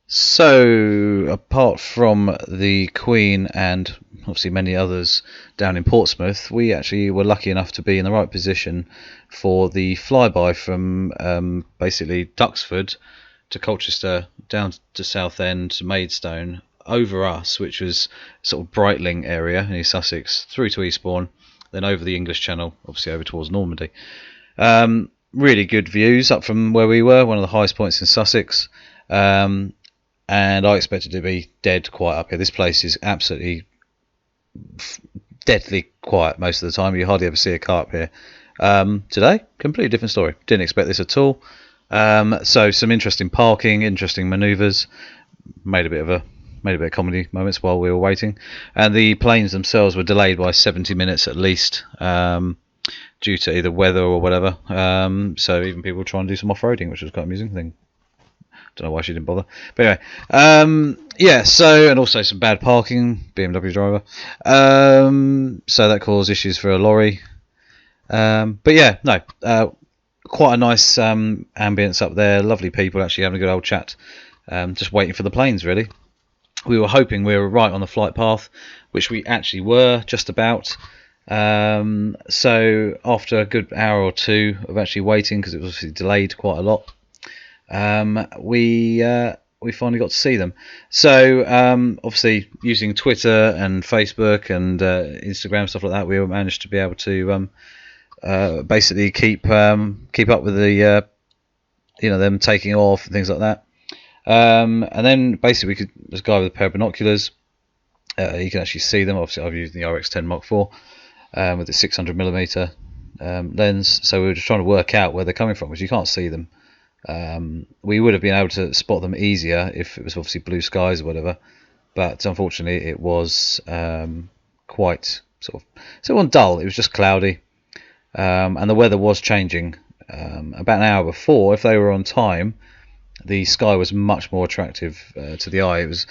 So, apart from the Queen and obviously many others down in Portsmouth, we actually were lucky enough to be in the right position for the flyby from basically Duxford to Colchester, down to Southend, to Maidstone, over us, which was sort of Brightiling area in East Sussex, through to Eastbourne, then over the English Channel, obviously over towards Normandy. Really good views up from where we were, one of the highest points in Sussex. And I expected to be dead quiet up here. This place is absolutely deadly quiet most of the time. You hardly ever see a car up here. Today, completely different story. Didn't expect this at all. So some interesting parking, interesting manoeuvres. Made a bit of comedy moments while we were waiting. And the planes themselves were delayed by 70 minutes at least, due to either weather or whatever. So even people were trying to do some off-roading, which was quite an amusing thing. Don't know why she didn't bother, but anyway, yeah. So, and also some bad parking, BMW driver. So that caused issues for a lorry. But yeah, no, quite a nice ambience up there. Lovely people, actually having a good old chat. Just waiting for the planes, really. We were hoping we were right on the flight path, which we actually were just about. So after a good hour or two of actually waiting, because it was obviously delayed quite a lot. We finally got to see them. So obviously using Twitter and Facebook and Instagram, stuff like that, we managed to be able to basically keep up with the them taking off and things like that. And then basically this guy with a pair of binoculars, you can actually see them. Obviously I've used the RX10 Mark IV with the 600mm lens, so we were just trying to work out where they're coming from, because you can't see them. We would have been able to spot them easier if it was obviously blue skies or whatever, but unfortunately it was quite sort of dull. It was just cloudy, and the weather was changing. About an hour before, if they were on time, the sky was much more attractive to the eye. It was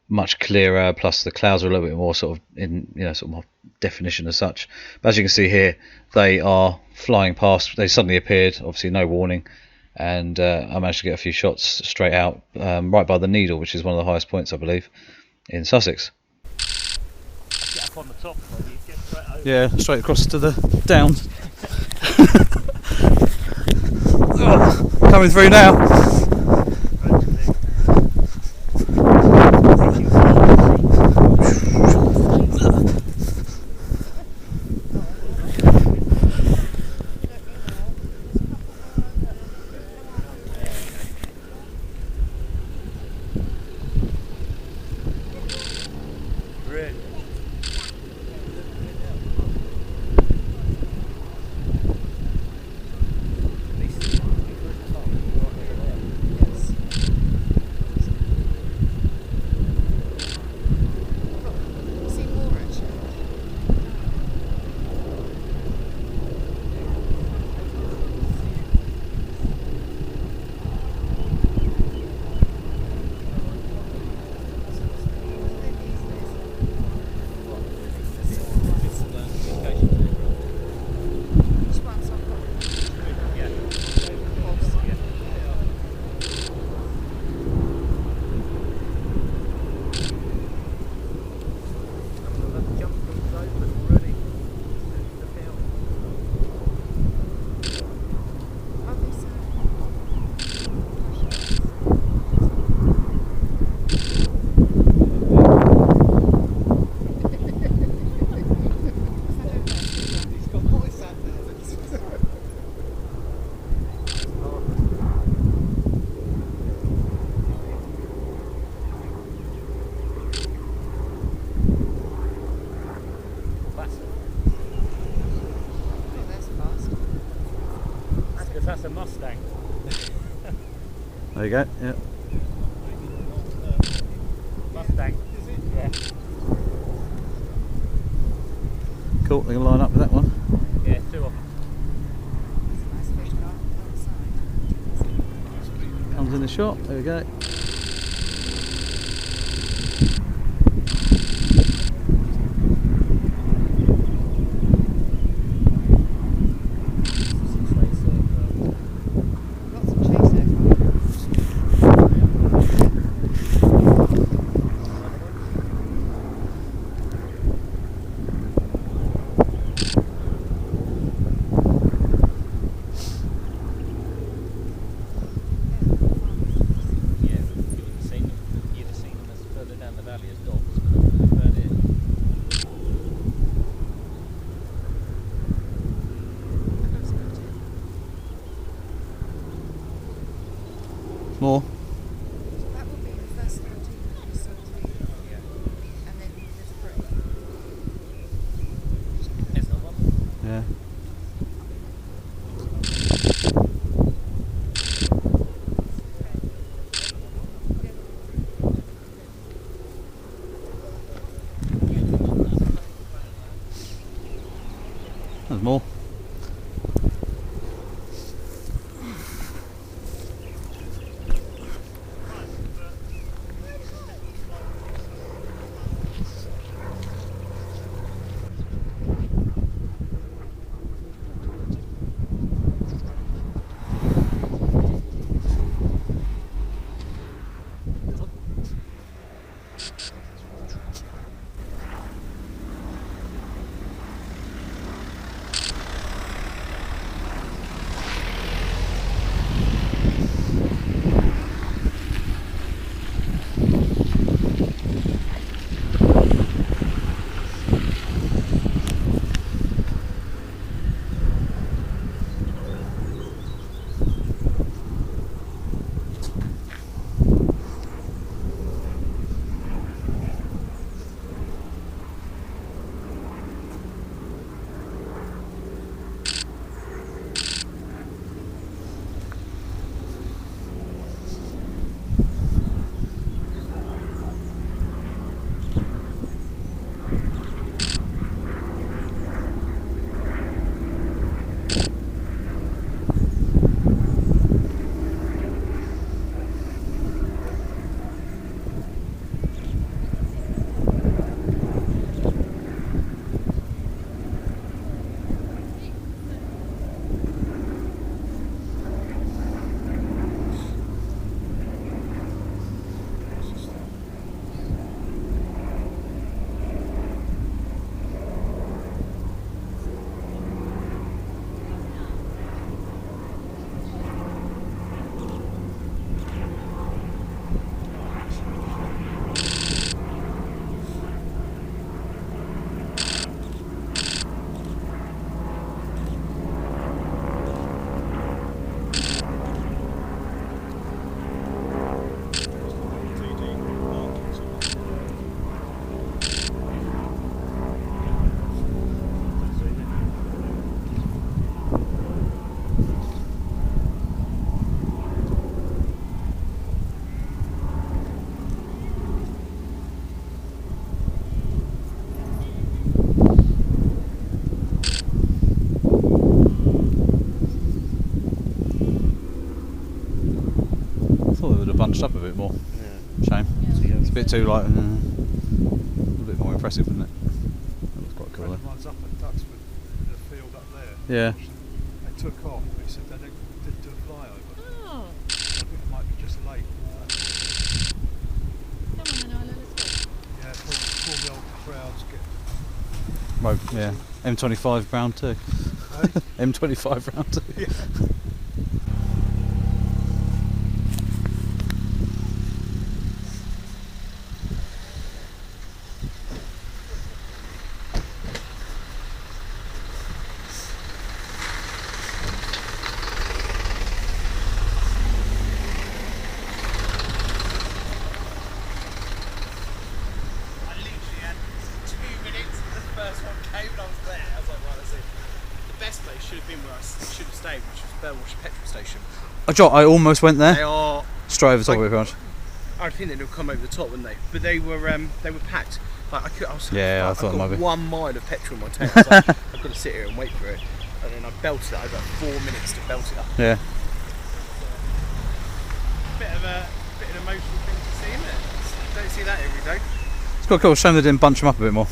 much clearer, plus the clouds were a little bit more sort of in sort of more definition as such. But as you can see here, they are flying past. They suddenly appeared, obviously no warning. And I managed to get a few shots straight out, right by the Needle, which is one of the highest points, I believe, in Sussex. Get up on the top, you get straight over. Yeah, straight across to the downs. Coming through now. That's a Mustang. There you go, yeah. Mustang. Yeah. Cool, they're going to line up with that one. Yeah, two of them. Comes in the shot, there we go. More. That would be the first 13 that we sold to you. Yeah. And then there's three. There's another one. Yeah. There's more. Bunched up a bit more. Yeah. Shame. It's a bit too like a bit more impressive, isn't it? That was quite cool. Friend of mine's up at Duxford, in the field up there. Yeah. They took off. They said they didn't do a flyover. Oh, I think it might be just late. come on, Manila, let's go. Yeah, before the old crowds get. Well, yeah. M25 round 2. Hey? M25 round 2. Yeah. Burwash petrol station. I almost went They there. are. Straight over the top of it, right? I think they'd have come over the top, wouldn't they? But they were packed. Like I was. Yeah, I I've thought it got might be. 1 mile of petrol in my tank. I was like, I've got to sit here and wait for it, and then I belted it. I got 4 minutes to belt it up. Yeah. Bit of an emotional thing to see, isn't it? Don't see that every day. It's quite cool. Shame they didn't bunch them up a bit more.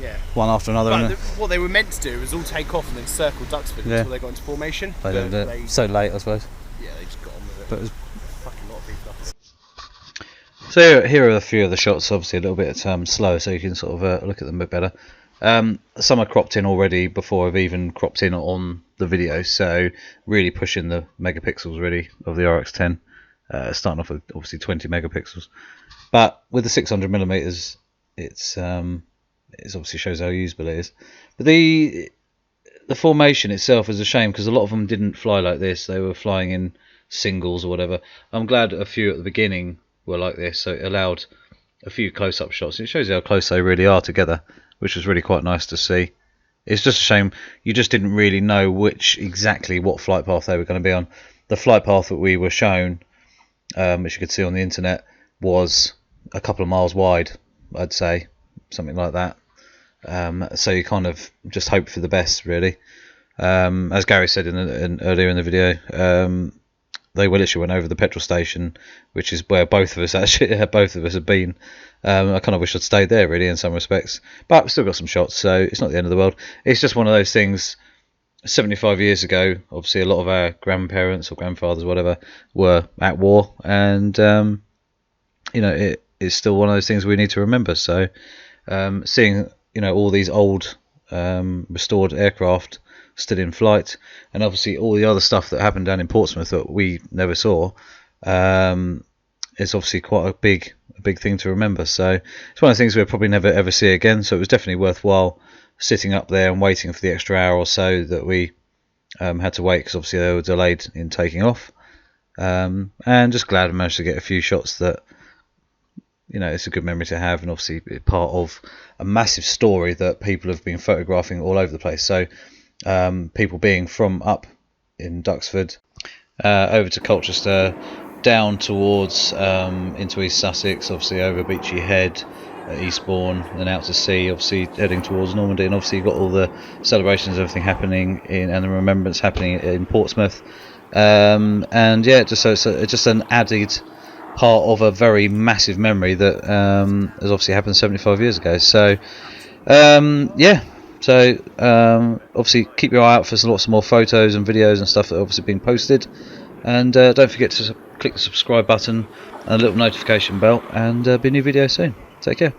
Yeah. One after another, But innit? what they were meant to do was all take off and then circle Duxford Yeah. until they got into formation. They but didn't do it. So late, I suppose. Yeah, they just got on with it. But it was Fucking lot of people up. So here are a few of the shots, obviously a little bit slower, so you can sort of look at them a bit better. Some are cropped in already before I've even cropped in on the video, so really pushing the megapixels really of the RX10, starting off with obviously 20 megapixels. But with the 600 millimeters, it obviously shows how usable it is. But the formation itself is a shame because a lot of them didn't fly like this. They were flying in singles or whatever. I'm glad a few at the beginning were like this, so it allowed a few close-up shots. It shows you how close they really are together, which was really quite nice to see. It's just a shame you just didn't really know exactly what flight path they were going to be on. The flight path that we were shown, which you could see on the internet, was a couple of miles wide, I'd say, something like that. So you kind of just hope for the best, really. As Gary said earlier in the video, they literally went over the petrol station, which is where both of us have been. I kind of wish I'd stayed there, really, in some respects, but we've still got some shots, so it's not the end of the world. It's just one of those things. 75 years ago, obviously a lot of our grandparents or grandfathers, whatever, were at war, and it's still one of those things we need to remember. So seeing all these old restored aircraft still in flight, and obviously all the other stuff that happened down in Portsmouth that we never saw, is obviously quite a big thing to remember. So it's one of the things we'll probably never ever see again, so it was definitely worthwhile sitting up there and waiting for the extra hour or so that we had to wait, because obviously they were delayed in taking off, and just glad I managed to get a few shots that it's a good memory to have, and obviously part of a massive story that people have been photographing all over the place. So people being from up in Duxford over to Colchester, down towards into East Sussex, obviously over Beachy Head, Eastbourne, then out to sea, obviously heading towards Normandy, and obviously you've got all the celebrations, everything happening and the remembrance happening in Portsmouth, and yeah, just an added part of a very massive memory that has obviously happened 75 years ago. So obviously keep your eye out for lots more photos and videos and stuff that are obviously being posted, and don't forget to click the subscribe button and a little notification bell, and be a new video soon. Take care.